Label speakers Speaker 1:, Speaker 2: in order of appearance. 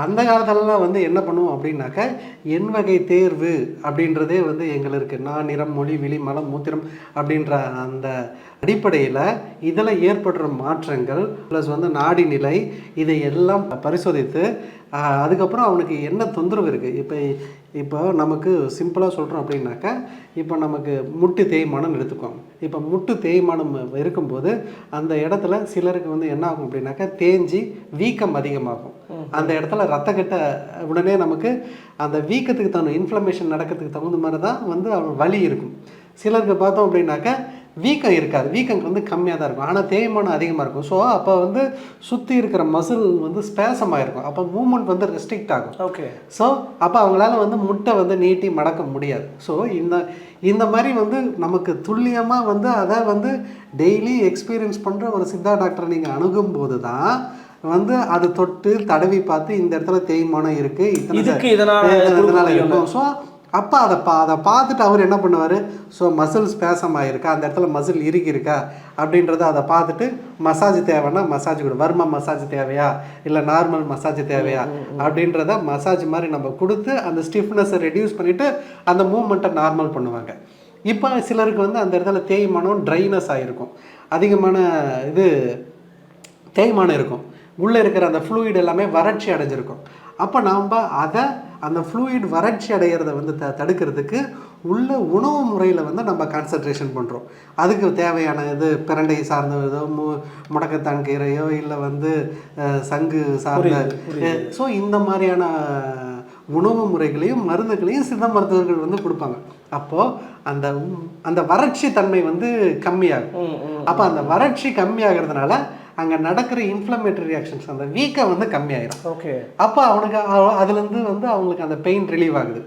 Speaker 1: அந்த காலத்துலலாம் வந்து என்ன பண்ணுவோம் அப்படின்னாக்க எண் வகை தேர்வு அப்படின்றதே வந்து எங்களுக்கு நான் நிறம் மொழி விழி மலம் மூத்திரம் அப்படின்ற அந்த அடிப்படையில் இதில் ஏற்படுற மாற்றங்கள் ப்ளஸ் வந்து நாடி நிலை இதை எல்லாம் பரிசோதித்து அதுக்கப்புறம் அவனுக்கு என்ன தொந்தரவு இருக்குது. இப்போ நமக்கு சிம்பிளாக சொல்கிறோம் அப்படின்னாக்கா, இப்போ நமக்கு முட்டு தேய்மானம் எடுத்துக்கோங்க. இப்போ முட்டு தேய்மானம் இருக்கும்போது அந்த இடத்துல சிலருக்கு வந்து என்ன ஆகும் அப்படின்னாக்கா, தேஞ்சி வீக்கம் அதிகமாகும். அந்த இடத்துல ரத்த கட்ட உடனே நமக்கு அந்த வீக்கத்துக்கு தகுந்த இன்ஃப்ளமேஷன் நடக்கிறதுக்கு தகுந்த மாதிரி தான் வந்து வலி இருக்கும். சிலருக்கு பார்த்தோம் அப்படின்னாக்கா வீக்கம் இருக்காது, வீக்கம் வந்து கம்மியாக தான் இருக்கும், ஆனால் தேய்மானம் அதிகமாக இருக்கும். ஸோ அப்போ வந்து சுற்றி இருக்கிற மசில் வந்து ஸ்பேசமாக இருக்கும், அப்போ மூமெண்ட் வந்து ரெஸ்ட்ரிக்ட் ஆகும்.
Speaker 2: ஓகே.
Speaker 1: ஸோ அப்போ அவங்களால வந்து முட்டை வந்து நீட்டி மடக்க முடியாது. ஸோ இந்த மாதிரி வந்து நமக்கு துல்லியமாக வந்து அதை வந்து டெய்லி எக்ஸ்பீரியன்ஸ் பண்ணுற ஒரு சித்தா டாக்டரை நீங்கள் அணுகும்போது தான் வந்து அது தொட்டு தடவி பார்த்து இந்த இடத்துல தேய்மானம் இருக்குது, இதனால் இருக்கும். ஸோ அப்போ அதை பார்த்துட்டு அவர் என்ன பண்ணுவார், ஸோ மசில் ஸ்பேசம் ஆகிருக்கா, அந்த இடத்துல மசில் இறுகி இருக்கா அப்படின்றத அதை பார்த்துட்டு மசாஜ் தேவைன்னா மசாஜ் கொடு, வர்ம மசாஜ் தேவையா இல்லை நார்மல் மசாஜ் தேவையா அப்படின்றத மசாஜ் மாதிரி நம்ம கொடுத்து அந்த ஸ்டிஃப்னஸை ரெடியூஸ் பண்ணிவிட்டு அந்த மூவ்மெண்ட்டை நார்மல் பண்ணுவாங்க. இப்போ சிலருக்கு வந்து அந்த இடத்துல தேய்மானம் ட்ரைனஸ் ஆகிருக்கும், அதிகமான தேய்மானம் இருக்கும், உள்ளே இருக்கிற அந்த ஃப்ளூயிட் எல்லாமே வறட்சி அடைஞ்சிருக்கும். அப்போ நாம் அந்த ஃப்ளூயிட் வறட்சி அடைகிறத வந்து தடுக்கிறதுக்கு உள்ள உணவு முறையில் வந்து நம்ம கான்சன்ட்ரேஷன் பண்ணுறோம். அதுக்கு தேவையான பிரண்டை சார்ந்த ஏதோ முடக்கத்தான் கீரையோ இல்லை வந்து சங்கு சார்ந்த, ஸோ இந்த மாதிரியான உணவு முறைகளையும் மருந்துகளையும் சித்த மருத்துவர்கள் வந்து கொடுப்பாங்க. அப்போது அந்த வறட்சி தன்மை வந்து கம்மியாகும். அப்போ அந்த வறட்சி கம்மியாகிறதுனால அங்கே நடக்கிற இன்ஃப்ளமேட்டரி ரியாக்ஷன்ஸ் அந்த வீக்கம் வந்து கம்மியாயிடும்.
Speaker 2: ஓகே.
Speaker 1: அப்போ அவனுக்கு அதுலேருந்து வந்து அவங்களுக்கு அந்த பெயின் ரிலீவ் ஆகுது.